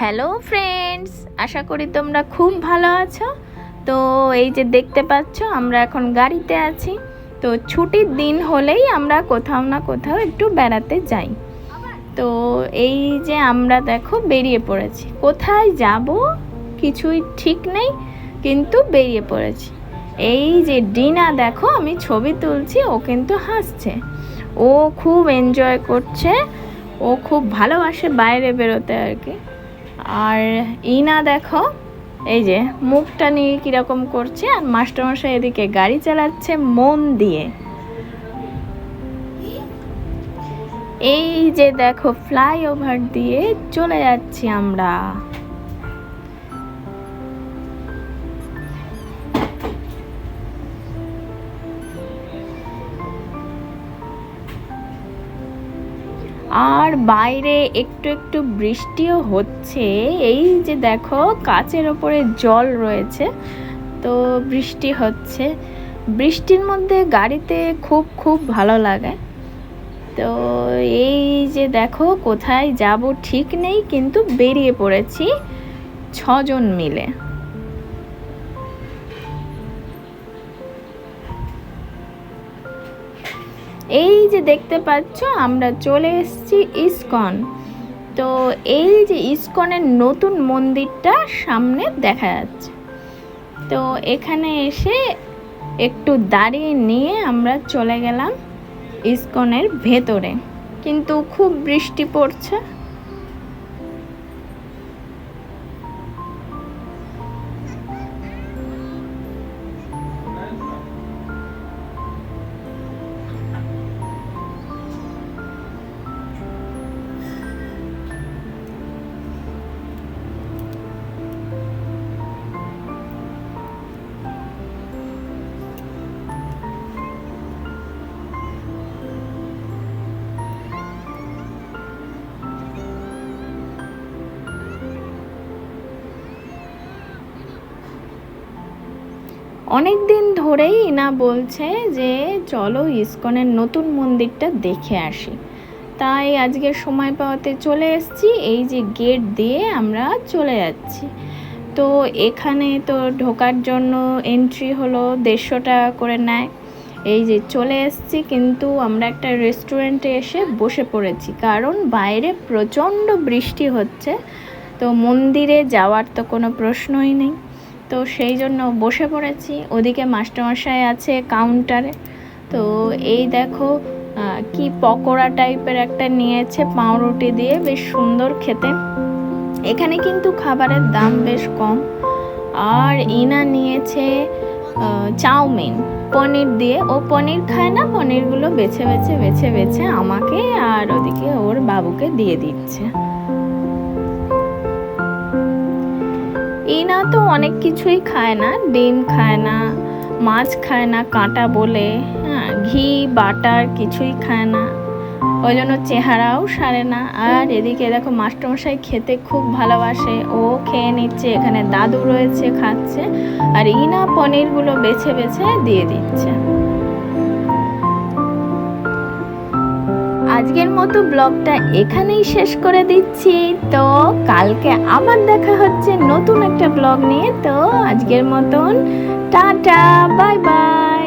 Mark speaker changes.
Speaker 1: Hello friends, আশা করি তোমরা খুব ভালো আছো। তো এই যে দেখতে পাচ্ছ আমরা এখন গাড়িতে আছি। তো ছুটির দিন হলেই আমরা কোথাও না কোথাও একটু বেড়াতে যাই। তো এই যে আমরা দেখো বেরিয়ে পড়েছি, কোথায় যাব কিছুই ঠিক নেই, কিন্তু বেরিয়ে পড়েছি। এই যে ডিনা দেখো, আমি ছবি তুলছি, ও কিন্তু হাসছে, ও খুব এনজয় করছে, ও খুব ভালোবাসে বাইরে বেরোতে আর কি। আর ইনা দেখো, এই যে মুখটা নিয়ে কীরকম করছে, আর মাস্টারমশাই এদিকে গাড়ি চালাচ্ছে মন দিয়ে। এই যে দেখো ফ্লাইওভার দিয়ে চলে যাচ্ছি আমরা। আর বাইরে একটু একটু বৃষ্টিও হচ্ছে। এই যে দেখো কাচের ওপরে জল রয়েছে, তো বৃষ্টি হচ্ছে। বৃষ্টির মধ্যে গাড়িতে খুব খুব ভালো লাগে। তো এই যে দেখো কোথায় যাব ঠিক নেই, কিন্তু বেরিয়ে পড়েছি 6 জন মিলে। এই যে দেখতে পাচ্ছ আমরা চলে এসেছি ইসকন। তো এই যে ইসকনের নতুন মন্দিরটা সামনে দেখা যাচ্ছে। তো এখানে এসে একটু দাঁড়িয়ে নিয়ে আমরা চলে গেলাম ইসকনের ভেতরে, কিন্তু খুব বৃষ্টি পড়ছে। অনেক দিন ধরেই ইনা বলছে যে চলো ইসকনের নতুন মন্দিরটা দেখে আসি, তাই আজকে সময় পাওয়াতে চলে এসেছি। এই যে গেট দিয়ে আমরা চলে যাচ্ছি। তো এখানে তো ঢোকার জন্য এন্ট্রি হলো 150 টাকা করে নেয়। এই যে চলে এসেছি, কিন্তু আমরা একটা রেস্টুরেন্টে এসে বসে পড়েছি, কারণ বাইরে প্রচণ্ড বৃষ্টি হচ্ছে। তো মন্দিরে যাওয়ার তো কোনো প্রশ্নই নেই, তো সেই জন্য বসে পড়েছি। ওদিকে মাস্টারমশাই আছে কাউন্টারে। তো এই দেখো কি পকোড়া টাইপের একটা নিয়েছে পাউরুটি দিয়ে, বেশ সুন্দর খেতে। এখানে কিন্তু খাবারের দাম বেশ কম। আর ইনা নিয়েছে চাউমিন পনির দিয়ে। ও পনির খায় না, পনিরগুলো বেছে বেছে বেছে বেছে আমাকে আর ওদিকে ওর বাবুকে দিয়ে দিচ্ছে। ইনা তো অনেক কিছুই খায় না, ডিম খায় না, মাছ খায় না কাঁটা বলে, হ্যাঁ, ঘি বাটার কিছুই খায় না, ওই জন্য চেহারাও সারে না। আর এদিকে দেখো মাস্টারমশাই খেতে খুব ভালোবাসে, ও খেয়ে নিচ্ছে, এখানে দাদু রয়েছে খাচ্ছে, আর ইনা পনিরগুলো বেছে বেছে দিয়ে দিচ্ছে। আজকের মতো ব্লগটা এখানেই শেষ করে দিচ্ছি। তো কালকে আবার দেখা হচ্ছে নতুন একটা ব্লগ নিয়ে। তো আজকের মতন টাটা, বাই বাই।